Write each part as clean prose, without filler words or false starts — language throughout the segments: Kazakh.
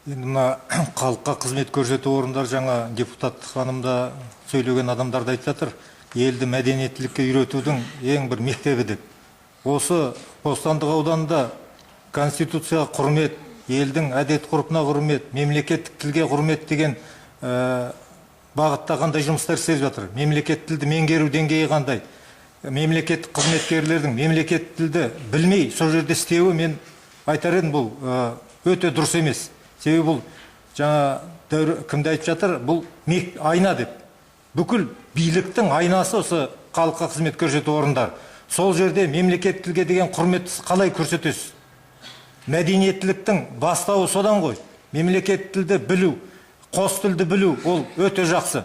Енді мына халыққа қызмет көрсету орындар жаңа депутат ханымда сөйлеген адамдар да айтып жатыр, елді мәдениеттілікке үйретудің ең бір мектебі деп. Осы Бостандық ауданында конституцияға құрмет, елдің әдет ғұрпына құрмет, мемлекеттік тілге құрмет деген бағытта қандай жұмыстар істеп жатыр. Мемлекеттік тілді меңгеру деңгейі қандай? Мемлекеттік қызметкерлердің мемлекеттік тілді білмей сол жерде істеуі, мен айтар едім, бұл өте дұрыс емес. Себебі бұл жаңа кімді айтып жатыр, бұл айна деп. Бүкіл биліктің айнасы осы халыққа қызмет көрсету орындар. Сол жерде мемлекеттік тілге деген құрметті қалай көрсетесіз? Мәдениеттіліктің бастауы содан ғой. Мемлекеттік тілді білу, қос тілді білу, ол өте жақсы.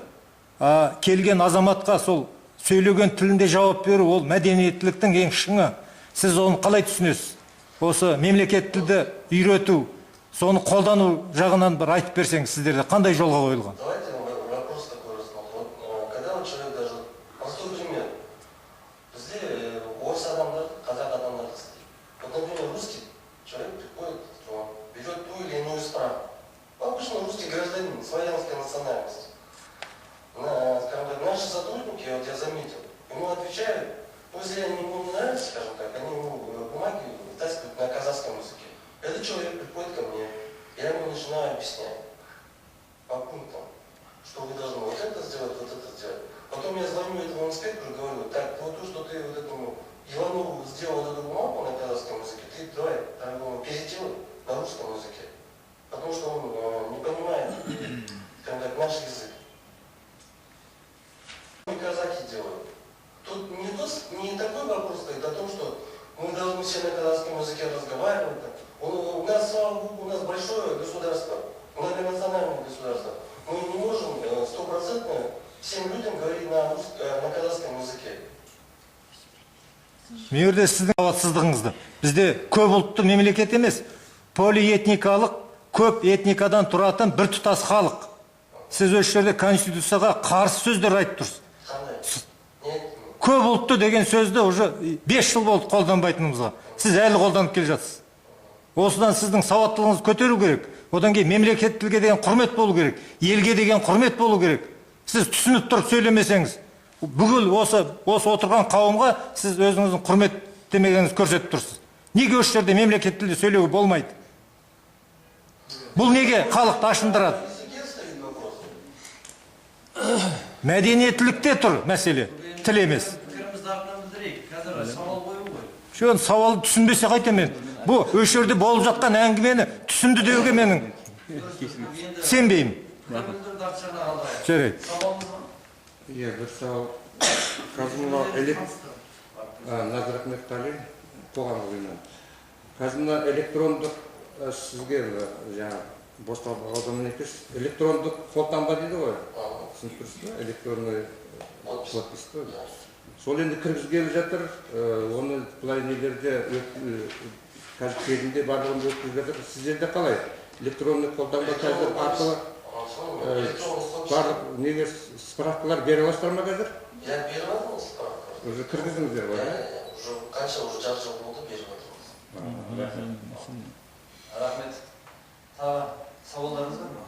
Келген азаматқа сол сөйлеген тілінде жауап беру, ол мәдениеттіліктің ең шыңы. Сіз оны қалай түсінесіз? Осы мемлекеттік тілді үйрету, соны қолдану жағынан бір айтып берсеңіз, сіздерде қандай жолға қойылған? Давайте вопрос такой рассмотрим. Когда вот человек даже, простой пример, бізде орыс адамдар, қазақ адамдар істейді. Вот, например, русский человек приходит, он берет ту или иную справку. Обычно русский гражданин, славянской национальности. Скажем так, наши сотрудники, вот я заметил, ему отвечают, если ему не нравится, скажем так, они ему бумаги вытаскивают на казахском языке. Этот человек приходит ко мне, я ему начинаю объяснять по пунктам, что вы должны вот это сделать, вот это сделать. Потом я звоню этому инспектору и говорю, так, вот то, что ты вот этому Иванову сделал эту бумагу на казахском языке, ты давай переделай на русском языке. Потому что он не понимает, скажем так, наш язык. Казахи делают. Тут не такой вопрос стоит о том, что мы должны все на казахском языке разговаривать. У нас, слава Богу, у нас большое государство, многонациональное государство. Мы не можем стопроцентно всем людям говорить на казахском языке. Мейірде сіздің сауатсыздығыңызды. Бізде көп ұлтты мемлекет емес, полиэтникалық, көп этникадан тұратын бір тұтас халық. Сіз осы жерде конституцияға қарсы сөздер айтып тұрсыз. Көп ұлтты деген сөзді уже 5 жыл болды қолданбайтынымызға. Сіз әлі қолданып келе жатсыз. Осыдан сіздің сауаттылығыңызды көтеру керек. Одан кейін мемлекеттік тілге деген құрмет болу керек. Елге деген құрмет болу керек. Сіз түсініп тұрып сөйлемесеңіз, бүкіл осы отырған қауымға сіз өзіңіздің құрметтемегеніңізді көрсетіп тұрсыз. Неге осы жерде мемлекеттік тілде сөйлеуге болмайды? Бұл неге халықты ашындырады? Мәдениеттілікте тұр мәселе, тіл емес. Шөн сауалды түсінбесе қайтем мен? Бұл өш жерде болып жатқан әңгімені түсінді деуге менің сенбеймін. Жарайды. Иә, бір сауал. Қазына Назар Ахметқали, қоғам ұйымынан. Қазына электрондық сізге жаңа Бостандық ауданынан екеш, электрондық қолтаңба дейді ғой. Түсініп тұрсыз ба? Электронный подпись қой. Сол енді кіргізгелі жатыр, оны былай нелерде қазір кезінде барлығын өткізіп жатыр. Сіздерде қалай? Электронный қолтаңба қазір арқылы барлық неге справкалар бере аласыздар ма қазір? Я беріп жатырмын справкалар. Уже кіргіздіңіздер ғой? Қанша уже жарты жыл болды беріп жатырмыз. Рахмет. Сауалдарыңыз бар ма?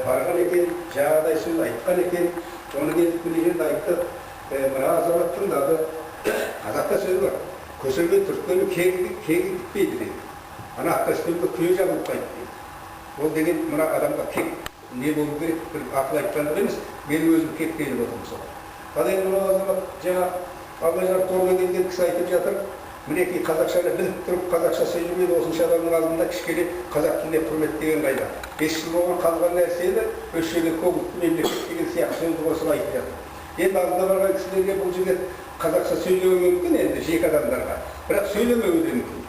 Барған екен, жаңағыдай сөз айтқан екен, оны келіп білегенді айттық. Мына азаматтың ады қазақта сөз бар. Көсілген түрткені кегі кетпейді дейді. Ана ақтаспенді күйе жабылып қайт дейді. Ол деген мына адамға кек не болу керек, бір ақыл айтқандық емес, мен өзім кек келіп отырмын сол. Ал енді мына азамат жаңа абайлар торына келген кісі айтып жатыр. Мінекей қазақшаны біліп тұрып, қазақша сөйлемейді, осынша адамның алдында кішкене қазақ тіліне құрметтеген қайда. 5 жыл болған қалған нәрсені өз жерде көп ұлтты мемлекет деген сияқты сөзді қосып айтып жатыр. Енді алдына барған кісілерге бұл жігіт қазақша сөйлеуі мүмкін енді жеке адамдарға, бірақ сөйлемеуі де мүмкін.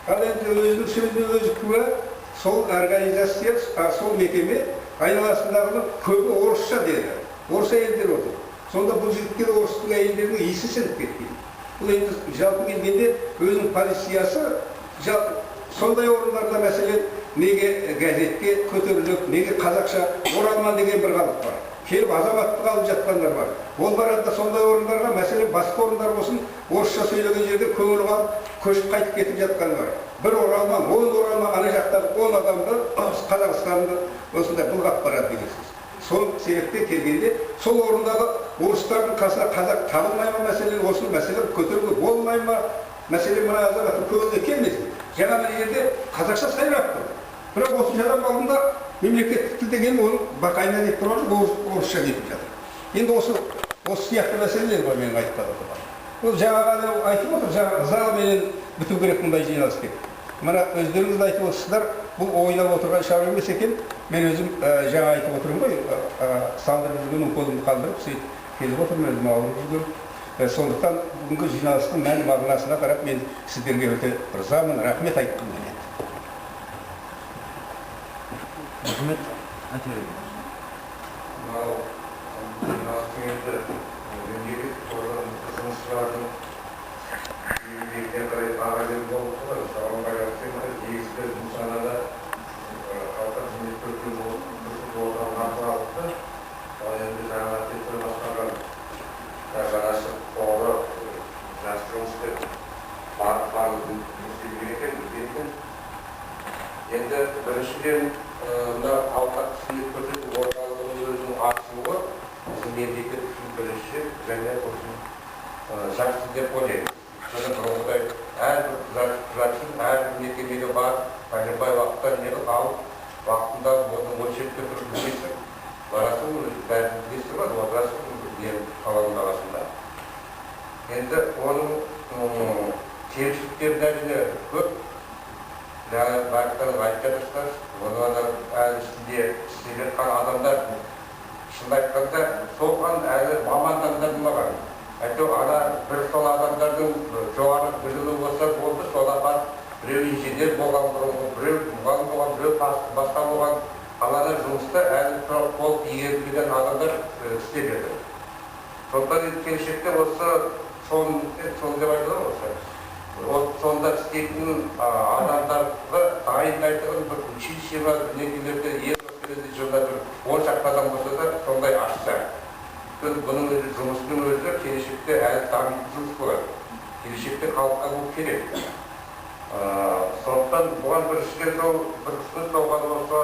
Ал енді өзінің сөзіне өзі куә, сол организация, сол мекеме айналасындағы көбі орысша деді. Орыс әйелдер отыр. Сонда бұл жігітке орыстың әйелдерінің иісі сіңіп кеткен. Бұл енді жалпы келгенде өзінің полициясы сондай орындарда мәселен неге газетке көтеріліп, неге қазақша оралман деген бір халық бар. келіп азаматтық алып жатқандар бар. Ол барады сондай орындарға, мәселен басқа орындар болсын, орысша сөйлеген жерде көңіл қалып, көшіп қайтып кетіп жатқан бар. Бір оралма, 10 оралма ана жақтағы 10 адамды Қазақстанды осындай бұлғап барады деген сөз. Сол себептен келгенде, сол орындағы орыстардың қасына қазақ табылмай ма мәселен, осы мәселені көтеруге болмай ма, мәселен мына азаматтың көзіне келмесін. Жаңа бір жерде қазақша сайрап тұр. Бірақ осы адам алдында мемлекеттік тіл деген оның бақайна деп тұрған орысша кетіп жатыр. Енді осы сияқты мәселелер бар менің айтып отырған. Ол жаңағы айтып отыр, жаңағы ызаменен біту керек мұндай жиналыс деп. Мына өздеріңіз айтып отырсыздар, бұл ойлап отырған шаруа емес екен. Мен өзім жаңа айтып отырмын ғой, салдырып жүрген қолымды қалдырып, сөйтіп келіп отырмын, өзім ауырып жүрген. Сондықтан бүгінгі жиналыстың мән мағынасына қарап мен сіздерге өте ырзамын, рахмет айтқым келеді. Рахмет. Мынау жиналыстың енді мемлекеттік орган қызметшілердің еңбектен қарай параллель болып тұр. Соған байланысты негізгі нысанада халыққа қызмет көрсетіп отырған халықты енді жаңа тетір басқарған жаңашық қоры жас жұмыспен барлық екен. Енді біріншіден мына халыққа қызмет көрсету орталығының өзінің ашылуы біздің мемлекеттік бірінші және жақсы деп ойлаймын. Және бұрынғыдай әрбір құжатшын әрбір мекемеге барып, пәленбай уақытта неғып алып, уақытында оның өлшепті бір білесің, барасың, бәрін білесің бар, отырасың қаланың арасында. Енді оның кемшіліктерін әрине көп. Жаңа бағыттарың айтып жатырсыздар, оны әлі ішінде істеп жатқан адамдар шынын айтқанда соған әлі мамандандырылмаған. Әйтеуір ана бір сол адамдардың жоғары білімі болса болды, сода бар біреу инженер болған бұрынғы, біреу мұғалім болған, біреу басқа болған қалада жұмыста әлі толық игерілген адамдар істеп жатыр. Сондықтан келешекте осы соны деп айтылады осы. Сонда істейтін адамдарды дайындайтын бір училище бар, некелерде ең жылда бір 10 шақты адам болса да сондай ашса. Бұның жұмысының өзі келешекте әлі дамитын жұмыс болады. Келешекте халыққа бұл керек. Сондықтан бұған біріншіден бір ұсыныс болған болса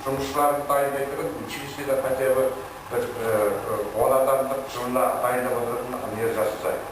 жұмысшыларын дайындайтын училищеде хотя бы бір 10 адамдық жылына дайындап отыратын не жасасайды.